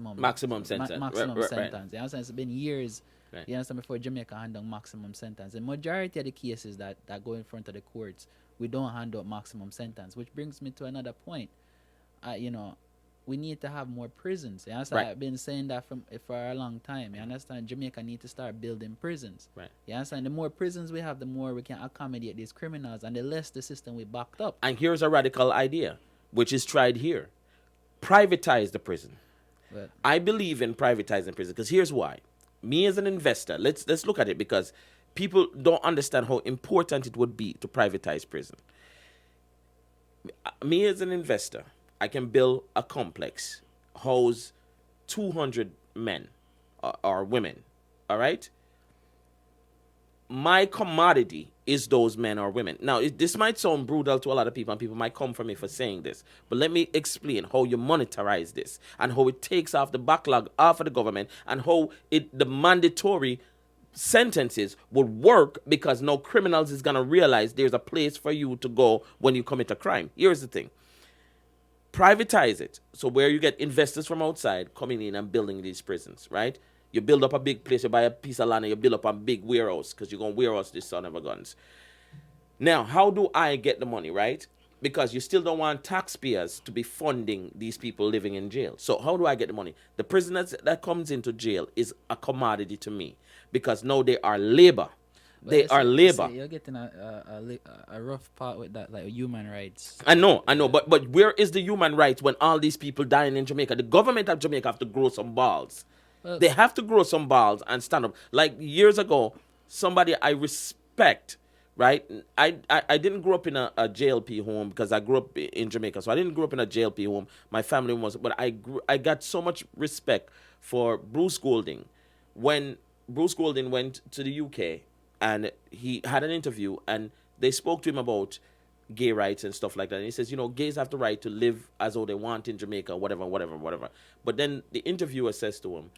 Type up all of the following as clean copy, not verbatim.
maximum sentence. maximum Right. sentence. You understand? It's been years. Right. You understand, before Jamaica hand down maximum sentence. The majority of the cases that go in front of the courts, we don't hand out maximum sentence, which brings me to another point. We need to have more prisons. You understand? Right. I've been saying that for a long time. You understand? Jamaica need to start building prisons. Right. You understand? The more prisons we have, the more we can accommodate these criminals, and the less the system we backed up. And here's a radical idea, which is tried here. Privatize the prison. But I believe in privatizing prison because here's why. Me as an investor, let's look at it, because people don't understand how important it would be to privatize prison. Me as an investor, I can build a complex, house 200 men or women, all right? My commodity is those men or women. Now, this might sound brutal to a lot of people, and people might come for me for saying this, but let me explain how you monetize this and how it takes off the backlog off of the government, and how the mandatory sentences would work, because no criminals is going to realize there's a place for you to go when you commit a crime. Here's the thing. Privatize it. So where you get investors from outside coming in and building these prisons, right? You build up a big place, you buy a piece of land, and you build up a big warehouse, because you're going to warehouse this son of a guns. Now, how do I get the money, right? Because you still don't want taxpayers to be funding these people living in jail. So how do I get the money? The prisoners that comes into jail is a commodity to me, because now they are labor. They are labor. You're getting a rough part with that, like human rights. I know, but where is the human rights when all these people dying in Jamaica? The government of Jamaica have to grow some balls. Well, They have to grow some balls and stand up. Like years ago, somebody I respect, right? I didn't grow up in a JLP home, because I grew up in Jamaica, so I didn't grow up in a JLP home. My family was, but I got so much respect for Bruce Golding. When Bruce Golding went to the UK, and he had an interview, and they spoke to him about gay rights and stuff like that. And he says, gays have the right to live as though they want in Jamaica, whatever. But then the interviewer says to him,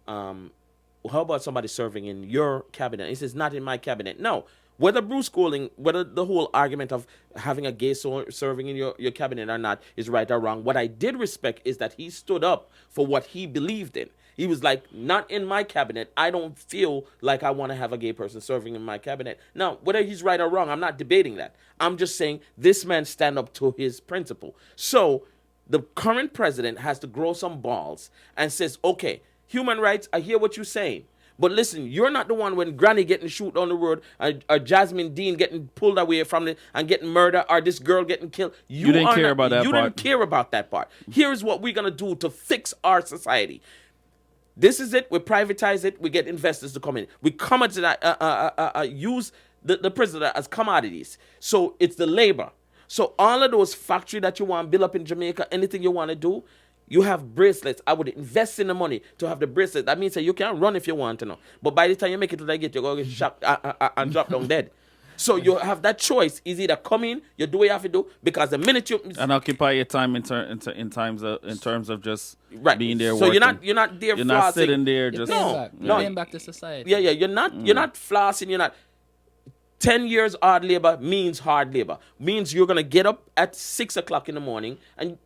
how about somebody serving in your cabinet? He says, not in my cabinet. No. Whether Bruce Golding, whether the whole argument of having a gay serving in your cabinet or not is right or wrong, what I did respect is that he stood up for what he believed in. He was like, not in my cabinet. I don't feel like I want to have a gay person serving in my cabinet. Now, whether he's right or wrong, I'm not debating that. I'm just saying this man stand up to his principle. So the current president has to grow some balls and says, okay, human rights, I hear what you're saying. But listen, you're not the one when Granny getting shoot on the road, or Jasmine Dean getting pulled away from it and getting murdered, or this girl getting killed. You didn't care about that part. You didn't care about that part. Here's what we're going to do to fix our society. This is it. We privatize it. We get investors to come in. We come into that, use the prisoner as commodities. So it's the labor. So all of those factory that you want to build up in Jamaica, anything you want to do, you have bracelets. I would invest in the money to have the bracelet. That means that you can run if you want to know. But by the time you make it to the gate, you're going to get shot and drop down dead. So you have that choice. Is either come in, you do what you have to do, because the minute you and occupy your time in terms of just right. being there. So working. you're not there. You're flossing. not sitting there You're just paying back to society. Yeah. You're not flossing. You're not. 10 years hard labor means hard labor. Means you're gonna get up at 6 o'clock in the morning, and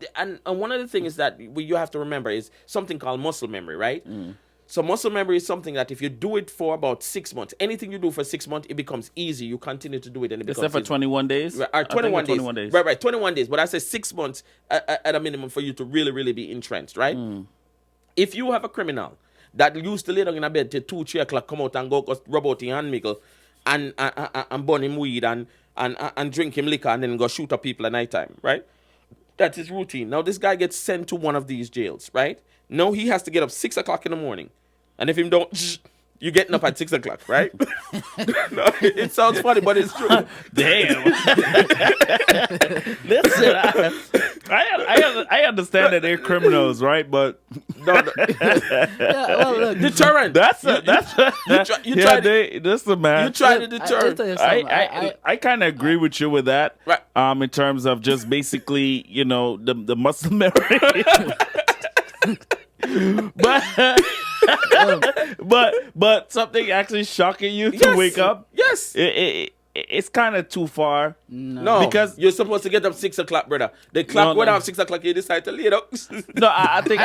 one of the things that you have to remember is something called muscle memory, right? So muscle memory is something that if you do it for about 6 months, anything you do for 6 months, it becomes easy. You continue to do it, and it becomes except for easy. 21 days. Right, 21 days. Right, 21 days. But I say 6 months at a minimum for you to really, really be entrenched, right? If you have a criminal that used to lay down in a bed till 2, 3 o'clock, come out and go rub out in hand mickle and burn him weed and drink him liquor and then go shoot up people at night time, right? That's his routine. Now this guy gets sent to one of these jails, right? Now he has to get up 6 o'clock in the morning. And if him don't, you're getting up at 6 o'clock, right? No, it sounds funny, but it's true. Damn. Listen, I understand that they're criminals, right? But No. Look, Deterrent. that's You try to deter. I'll tell you something. I kind of agree with you with that. Right. In terms of just basically, the muscle memory. but something actually shocking you to Yes. wake up. Yes. it's kind of too far. No, Because you're supposed to get up 6 o'clock, brother. The clock No, went no. off 6 o'clock. You decide to lay it up. No, I think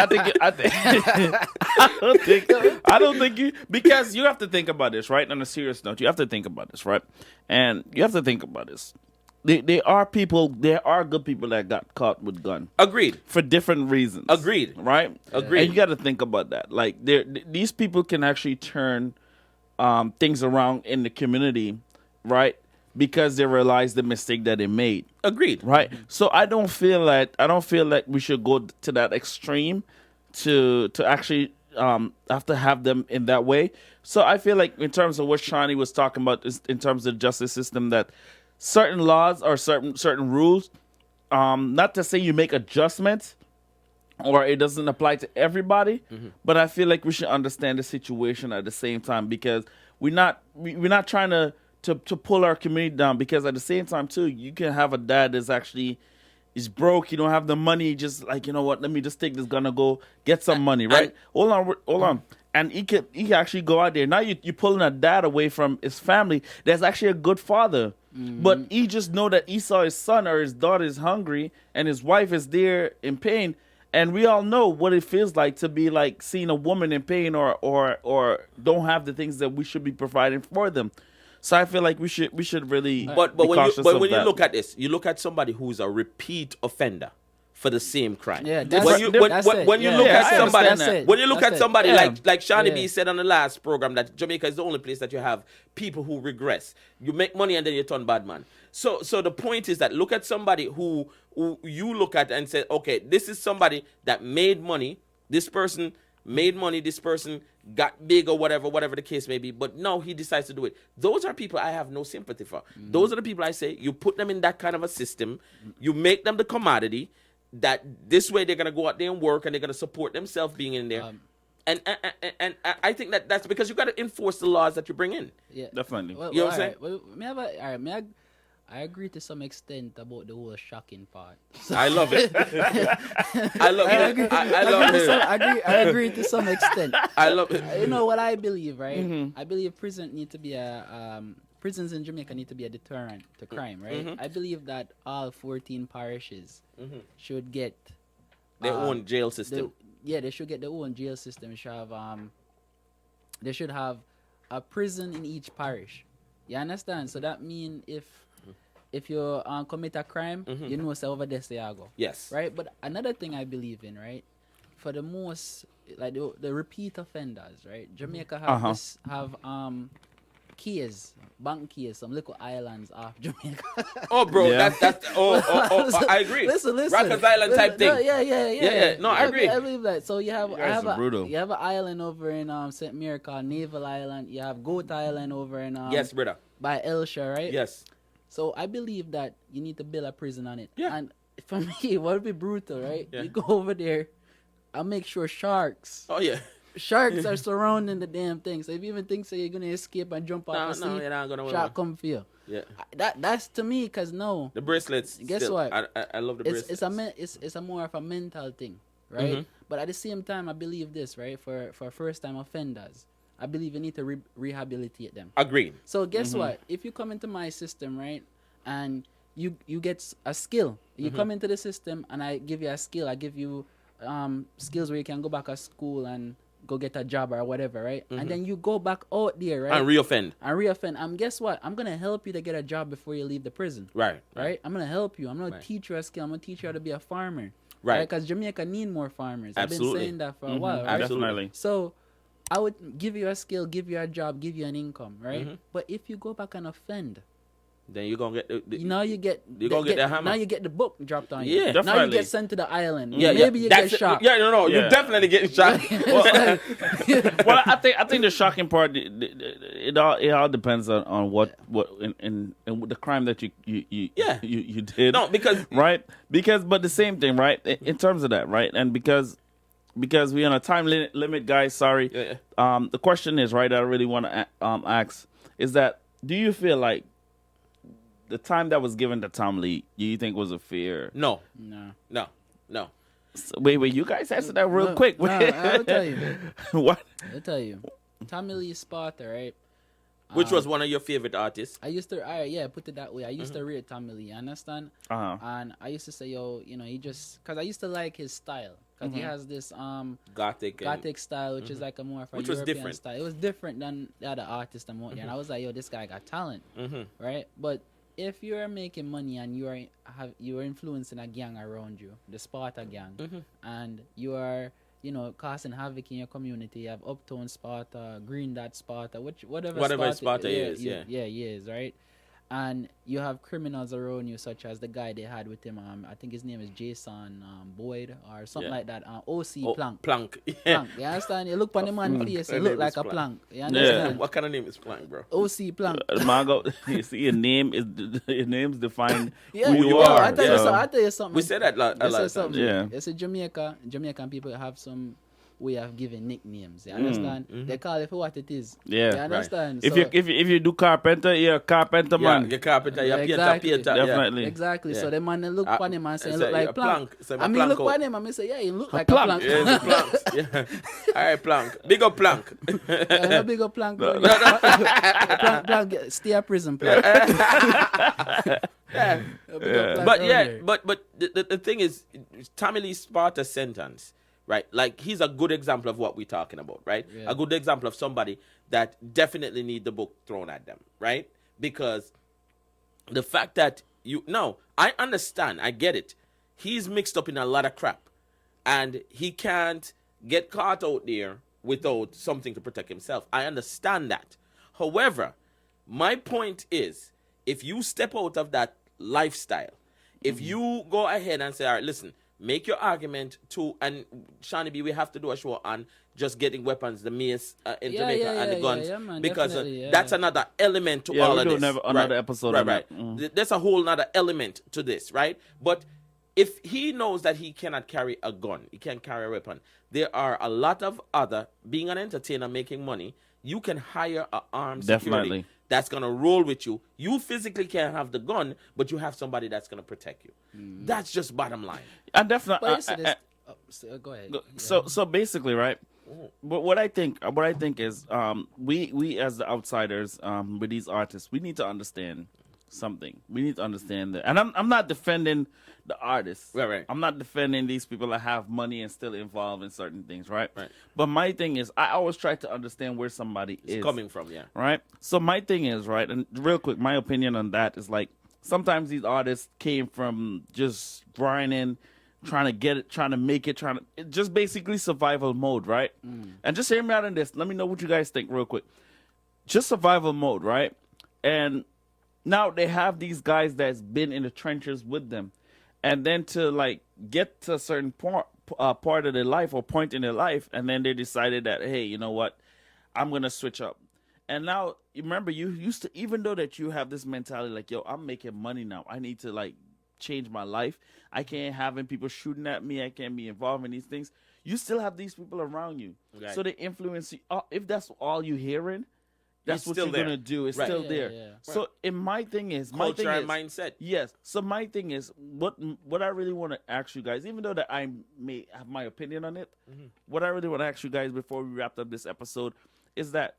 I don't think you, because you have to think about this, right? On a serious note, you have to think about this, right? And you have to think about this. There are good people that got caught with gun Agreed. for different reasons. Agreed. Right? Agreed. And you got to think about that. Like these people can actually turn things around in the community, right? Because they realize the mistake that they made. Agreed. Right. So I don't feel like we should go to that extreme to actually have to have them in that way. So I feel like in terms of what Shani was talking about is in terms of the justice system, that certain laws or certain rules, not to say you make adjustments or it doesn't apply to everybody, but I feel like we should understand the situation at the same time, because we're not trying to pull our community down, because at the same time too, you can have a dad that's actually is broke, you don't have the money, just like, you know what, let me just take this gun and go get some money, right? Hold on. And he can actually go out there. Now you're pulling a dad away from his family that's actually a good father. But he just know that he saw his son or his daughter is hungry and his wife is there in pain. And we all know what it feels like to be like seeing a woman in pain or don't have the things that we should be providing for them. So I feel like we should really But be when cautious you of when you that. look at this, you look at somebody who's a repeat offender for the same crime. Yeah, when that's- you that's when, it. when you Yeah, look yeah, at I somebody, understand that. when you look That's at it. somebody Yeah. like Shani Yeah. B said on the last program, that Jamaica is the only place that you have people who regress. You make money and then you turn bad man. So the point is that look at somebody who you look at and say, okay, this is somebody that made money. This person made money. This person got big or whatever the case may be. But no, he decides to do it. Those are people I have no sympathy for. Those are the people I say you put them in that kind of a system. You make them the commodity. That this way they're gonna go out there and work and they're gonna support themselves being in there. And I think that's because you got to enforce the laws that you bring in. Yeah. Definitely. Well, You know what I'm alright. Well, I agree to some extent about the whole shocking part. So, I love it. I love I it. agree. I love it. I agree to some extent. I love it. You know what I believe, right? I believe prisons in Jamaica need to be a deterrent to crime, right? I believe that all 14 parishes should get Their own jail system. they should get their own jail system. They should have a prison in each parish. You understand? So that means if you commit a crime, you know so over there they are go. Yes. Right? But another thing I believe in, right? For the most like the repeat offenders, right? Jamaica have keys, bank keys, some little islands off Jamaica. Oh, bro, Yeah. that's I agree. Listen. Rikers Island type No, thing. Yeah. No, I agree. I believe that. So you have guys are brutal. you have an island over in St. Mary called Naval Island. You have Goat Island over in Yes, brother. by Elsha, right? Yes. So I believe that you need to build a prison on it. Yeah. And for me, what would be brutal, right? Yeah. You go over there, I'll make sure sharks Oh yeah. are surrounding the damn thing. So if you even think so you're gonna escape and jump off the No, sea, you're not gonna shark win. come for you. Yeah. That's to me, cause no, The bracelets. Guess still. what? I love the bracelets. it's a more of a mental thing, right? But at the same time, I believe this, right? For first time offenders, I believe you need to rehabilitate them. Agreed. So guess what? If you come into my system, right, and you get a skill, you come into the system, and I give you a skill. I give you skills where you can go back to school and go get a job or whatever, right? And then you go back out there, right? And reoffend. And reoffend. Guess what? I'm gonna help you to get a job before you leave the prison. Right. Right? I'm gonna help you. I'm gonna Right. teach you a skill. I'm gonna teach you how to be a farmer. Right. Because Jamaica need more farmers. I've been Absolutely. saying that for a while, right? Definitely. So I would give you a skill, give you a job, give you an income, right? But if you go back and offend, Then you're gonna get now you get You're gonna get the hammer. Now you get the book dropped on you. Yeah. Now you Definitely. get sent to the island. yeah, Maybe you That's get it. shot. Yeah, no, Yeah. you're definitely getting shot. Well, I think the shocking part, it all depends on what in the crime that you Yeah. you did. No, because right? But the same thing, right? In terms of that, right? And because we're on a time limit, guys. Sorry. Yeah. The question is, right, that I really want to ask is that, do you feel like the time that was given to Tom Lee, do you think was a fair? no, No. Wait, you guys answer that real quick. No, I'll tell you. What? I'll tell you. Tommy Lee Sparta, right? Which was one of your favorite artists. I used to, put it that way. I used to rate Tommy Lee, you understand? And I used to say, yo, he just, because I used to like his style. Because he has this gothic style, which is like a more of a European style. It was different than the other artists I'm out there. And I was like, yo, this guy got talent, right? But if you're making money and you are influencing a gang around you, the Sparta gang, and you are causing havoc in your community. You have Uptown Sparta, Green Dot Sparta, whatever Sparta is, right? And you have criminals around you, such as the guy they had with him. I think his name is Jason Boyd or something like that. OC Plank. Plank. Plank. You understand? You look on the man's face, it look like a plank. You understand? Yeah. What kind of name is Plank, bro? OC Plank. Margo, you see, your name's defined Yeah, who you are. I tell you something. We said that a lot. Yeah. It's a Jamaican people have some way of giving nicknames. You understand? They call it for what it is. Yeah. You understand? If So, if you do carpenter, you're a carpenter man. You're carpenter, you're Exactly. painter. Definitely. exactly. Yeah. So the man they look on him and say he look a like plank. So I mean look on him and say he look like plank. a Yeah, plank. it's a plank. Yeah. All right, Plank. Big up Plank. No big up plank. Plank stay a prison plank. Yeah. But the thing is, Tommy Lee Sparta sentence, right? Like, he's a good example of what we're talking about, right? Yeah. A good example of somebody that definitely need the book thrown at them, right? Because the fact that I understand, I get it. He's mixed up in a lot of crap, and he can't get caught out there without something to protect himself. I understand that. However, my point is, if you step out of that lifestyle, if you go ahead and say, all right, listen, make your argument and Shawnee B, we have to do a show on just getting weapons, the mace in Jamaica and the guns, man, because definitely, that's another element to all we'll of do this. another episode on Right. that. There's a whole other element to this, right? But if he knows that he cannot carry a gun, he can't carry a weapon, there are a lot of other, being an entertainer, making money, you can hire an armed security Definitely. that's going to roll with you. You physically can't have the gun, but you have somebody that's going to protect you. That's just bottom line. And definitely. But listen, go ahead. So basically, right? But what I think is, we as the outsiders, with these artists, we need to understand something. We need to understand that, and I'm not defending the artists. Right. I'm not defending these people that have money and still involved in certain things, right? Right. But my thing is, I always try to understand where somebody is Coming from, yeah. right? So my thing is, right, and real quick, my opinion on that is like sometimes these artists came from just grinding, trying to make it, just basically survival mode, right? And just hear me out on this. Let me know what you guys think real quick. Just survival mode, right? And now they have these guys that's been in the trenches with them. And then to like get to a certain part of their life or point in their life, and then they decided that, hey, you know what? I'm going to switch up. And now, remember, you used to, even though that you have this mentality like, yo, I'm making money now. I need to like change my life. I can't having people shooting at me. I can't be involved in these things. You still have these people around you. Right. So they influence you. If that's all you're hearing, that's It's what still you're there. going to do. It's Right. still Yeah, there. yeah. So and my thing is, Culture and mindset. Yes. So my thing is, what I really want to ask you guys, even though that I may have my opinion on it, what I really want to ask you guys before we wrap up this episode is that,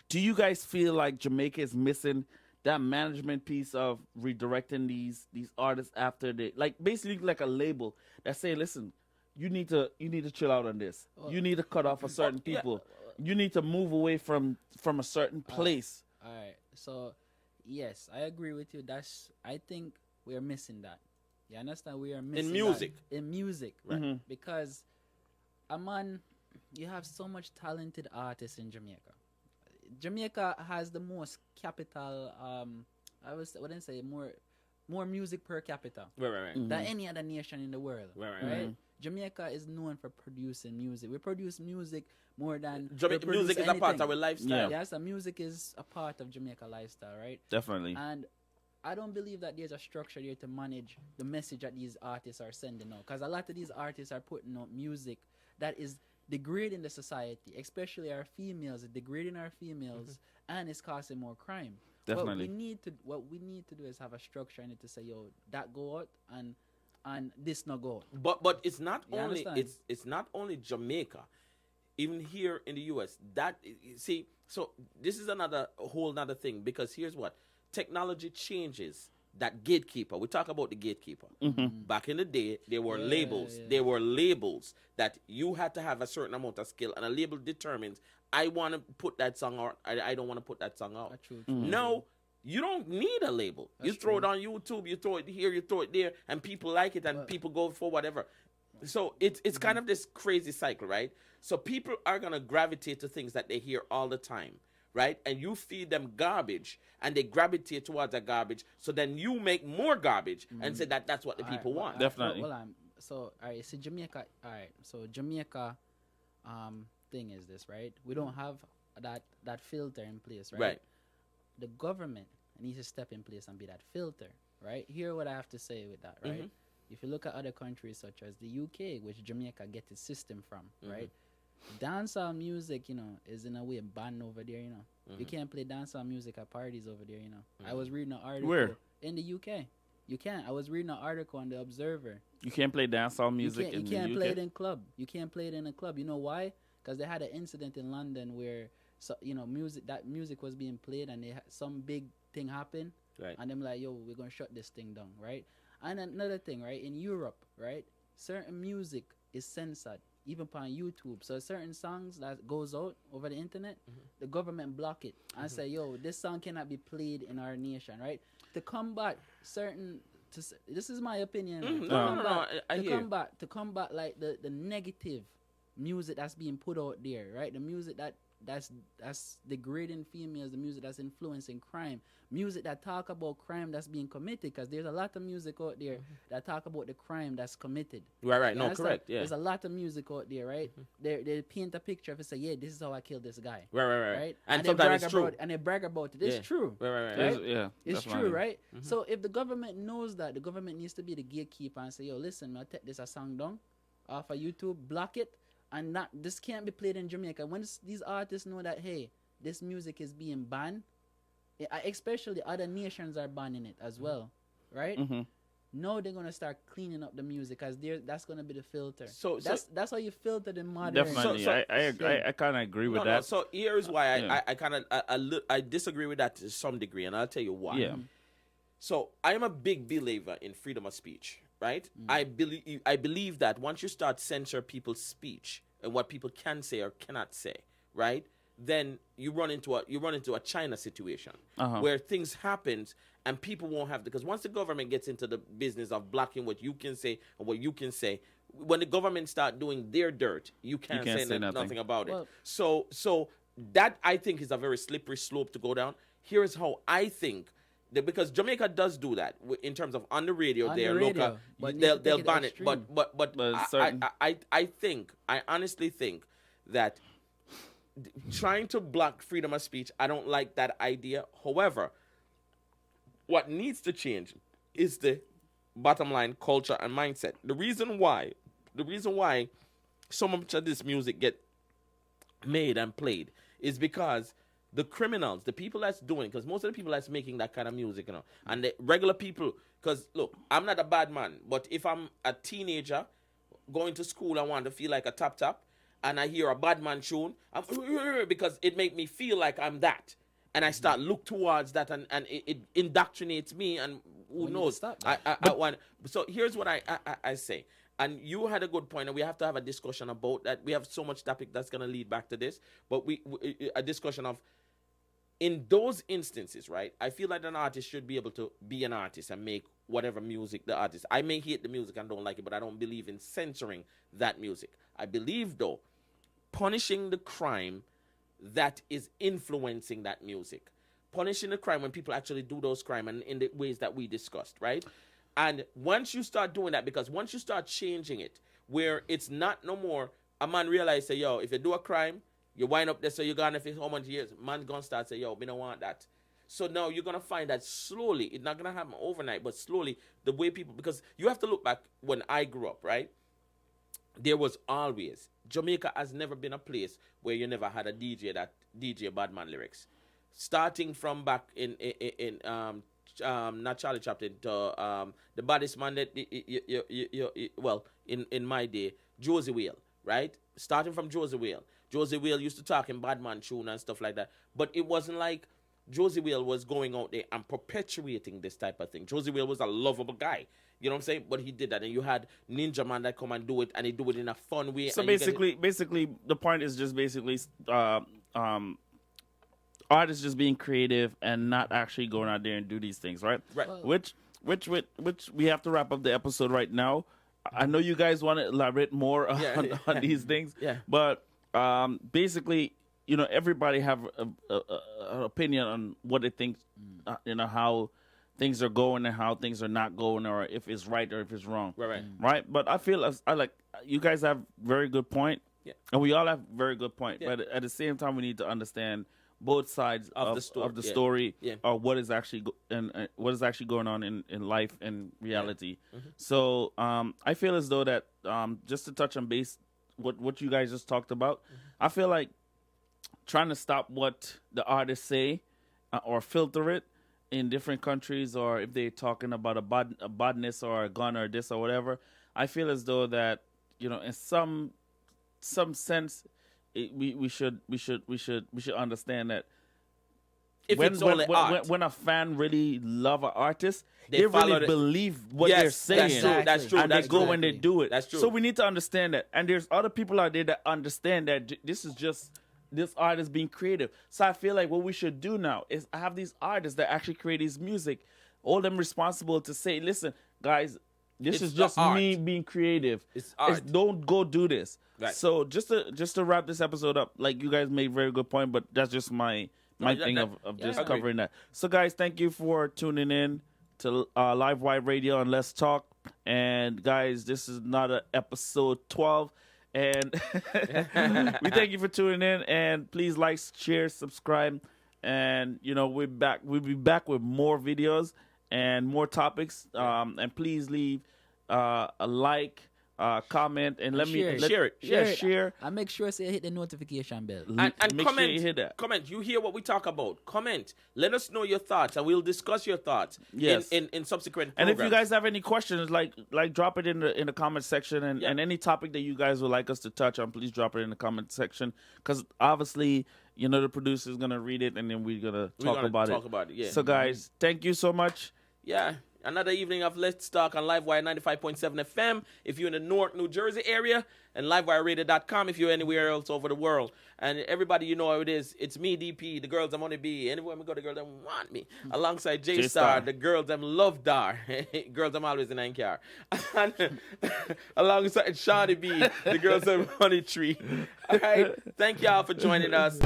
do you guys feel like Jamaica is missing that management piece of redirecting these artists after they, like, basically like a label that say, listen, you need to chill out on this. You need to cut off a certain people. You need to move away from a certain place. All right. So, yes, I agree with you. I think we are missing that. You understand? We are missing music. that. In music. Right. Because, you have so much talented artists in Jamaica. Jamaica has the most capital, I wouldn't say more music per capita Right. than any other nation in the world. Right. Jamaica is known for producing music. We produce music more than Music is a part of our lifestyle. Yes, the music is a part of Jamaica lifestyle, right? Definitely. And I don't believe that there's a structure there to manage the message that these artists are sending out. Because a lot of these artists are putting out music that is degrading the society, especially our females, degrading our females, and it's causing more crime. Definitely. What we need to do is have a structure in it to say, yo, that go out and this not go out. But it's not You only understand? it's not only Jamaica. Even here in the US, that see So this is another whole another thing, because here's what technology changes that gatekeeper. We talk about the gatekeeper. Back in the day, there were labels. yeah. There were labels that you had to have a certain amount of skill, and a label determines I want to put that song out. I don't want to put that song out. True, true. Now you don't need a label. You throw it on YouTube, you throw it here, you throw it there, and people like it, and people go for whatever. So it's kind of this crazy cycle, right? So people are gonna gravitate to things that they hear all the time, right? And you feed them garbage, and they gravitate towards that garbage. So then you make more garbage and say that that's what the people want. Definitely. Well, so all right. So Jamaica. All right. So Jamaica, thing is this, right? We don't have that filter in place, right? Right. The government needs to step in place and be that filter, right? Hear what I have to say with that, right? If you look at other countries such as the UK, which Jamaica gets its system from, right? Dancehall music, is in a way banned over there, You can't play dancehall music at parties over there, I was reading an article. Where? In the UK. You can't. I was reading an article on the Observer. You can't play dancehall music You can't in the play UK? it in club. You can't play it in a club. You know why? Because they had an incident in London where, music was being played, and some big thing happened. Right. And them like, yo, we're gonna shut this thing down, right? And another thing, right? In Europe, right? Certain music is censored, even on YouTube. So certain songs that goes out over the internet, the government block it and say, yo, this song cannot be played in our nation, right? To combat this is my opinion. man. I hear you. To combat like the negative music that's being put out there, right? The music that's degrading females, the music that's influencing crime, music that talk about crime that's being committed, because there's a lot of music out there that talk about the crime that's committed. Right. You No, understand? correct. Yeah. There's a lot of music out there, right? They paint a picture of it, say, yeah, this is how I killed this guy. Right. And they sometimes brag it's true. about, and they brag about it. It's Yeah. true. Right. Right? Yeah, It's definitely. true, right? So if the government knows that, the government needs to be the gatekeeper and say, yo, listen, I'll take this a song down off of YouTube, block it, and this can't be played in Jamaica. When these artists know that, hey, this music is being banned, especially other nations are banning it as well, right? Now they're gonna start cleaning up the music, because that's gonna be the filter. So that's how you filter the modern. Definitely. So- I kind of agree with that. So here's why Yeah. I kind of I disagree with that to some degree, and I'll tell you why. Yeah. So I am a big believer in freedom of speech, right? I believe that once you start censor people's speech and what people can say or cannot say, right? Then you run into a China situation where things happens and people won't have because once the government gets into the business of blocking what you can say and what you can say, when the government start doing their dirt, you can't say nothing about it. Well- So that I think is a very slippery slope to go down. Here's how I think. Because Jamaica does do that in terms of on the radio, On they're the radio, local, but they'll need to take it ban it. extreme. But certain- I honestly think that trying to block freedom of speech, I don't like that idea. However, what needs to change is the bottom line culture and mindset. The reason why so much of this music get made and played is because the criminals, the people that's doing, because most of the people that's making that kind of music, and the regular people, because look, I'm not a bad man, but if I'm a teenager going to school, I want to feel like a top, and I hear a bad man tune, because it make me feel like I'm that, and I start look towards that, and it indoctrinates me, and who We need to knows? stop that. I want. So here's what I say. And you had a good point, and we have to have a discussion about that. We have so much topic that's going to lead back to this, but a discussion of, in those instances, right? I feel like an artist should be able to be an artist and make whatever music the artist. I may hate the music and don't like it, but I don't believe in censoring that music. I believe, though, punishing the crime that is influencing that music. Punishing the crime when people actually do those crimes and in the ways that we discussed, right? And once you start doing that, because once you start changing it, where it's not no more, a man realize, say, yo, if you do a crime, you wind up there, so you're gonna face how much years, man gonna start say, yo, we don't want that. So now you're gonna find that slowly, it's not gonna happen overnight, but slowly, the way people, because you have to look back when I grew up, right? There was always, Jamaica has never been a place where you never had a DJ that DJ Badman lyrics. Starting from back in not Charlie Chaplin to the baddest man that well in my day, Josie Whale, right? Starting from Josie Whale. Josie Whale used to talk in Badman tune and stuff like that. But it wasn't like Josie Whale was going out there and perpetuating this type of thing. Josie Whale was a lovable guy. You know what I'm saying? But he did that. And you had Ninja Man that come and do it, and he do it in a fun way. So and basically, the point is just basically artists just being creative and not actually going out there and do these things, right? Right. Which we have to wrap up the episode right now. I know you guys want to elaborate more on these things, but basically, you know, everybody have an opinion on what they think, you know, how things are going and how things are not going, or if it's right or if it's wrong. Right. But I feel I like you guys have very good point, and we all have very good point. But at the same time, we need to understand both sides of the story, or what is actually what is actually going on in life and reality. So I feel as though that just to touch on base what you guys just talked about, I feel like trying to stop what the artists say or filter it in different countries, or if they're talking about a badness or a gun or this or whatever, I feel as though that, you know, in some sense, we should understand that if when a fan really love an artist, they really believe what they're saying. That's true. And they go and they do it. That's true. So we need to understand that. And there's other people out there that understand that this is just this artist being creative. So I feel like what we should do now is have these artists that actually create this music, hold them responsible to say, listen, guys, this is just me being creative. It's art. Don't go do this. Right. So just to wrap this episode up, like you guys made very good point, but that's just my thing of just covering that. So guys, thank you for tuning in to Live Wire Radio and Let's Talk. And guys, this is another episode 12. And we thank you for tuning in, and please like, share, subscribe, and you know we'll be back with more videos and more topics. And please leave a like, comment, and share. And make sure to hit the notification bell. And make comment, sure you hit that. Comment. You hear what we talk about. Comment. Let us know your thoughts, and we'll discuss your thoughts in subsequent programs. And if you guys have any questions, like drop it in the comment section, and any topic that you guys would like us to touch on, please drop it in the comment section. Because obviously, you know, the producer is gonna read it, and then we're gonna talk about it. Yeah. So guys, thank you so much. Yeah. Another evening of Let's Talk on Livewire 95.7 FM if you're in the North New Jersey area, and livewireradio.com if you're anywhere else over the world. And everybody, you know how it is. It's me, DP, the girls I'm on to be. Anywhere we go, the girls them want me. Alongside J-Star, the girls them love Dar. Girls I'm always in NCR. And alongside Shawnee B, the girls them honey tree. All right. Thank y'all for joining us.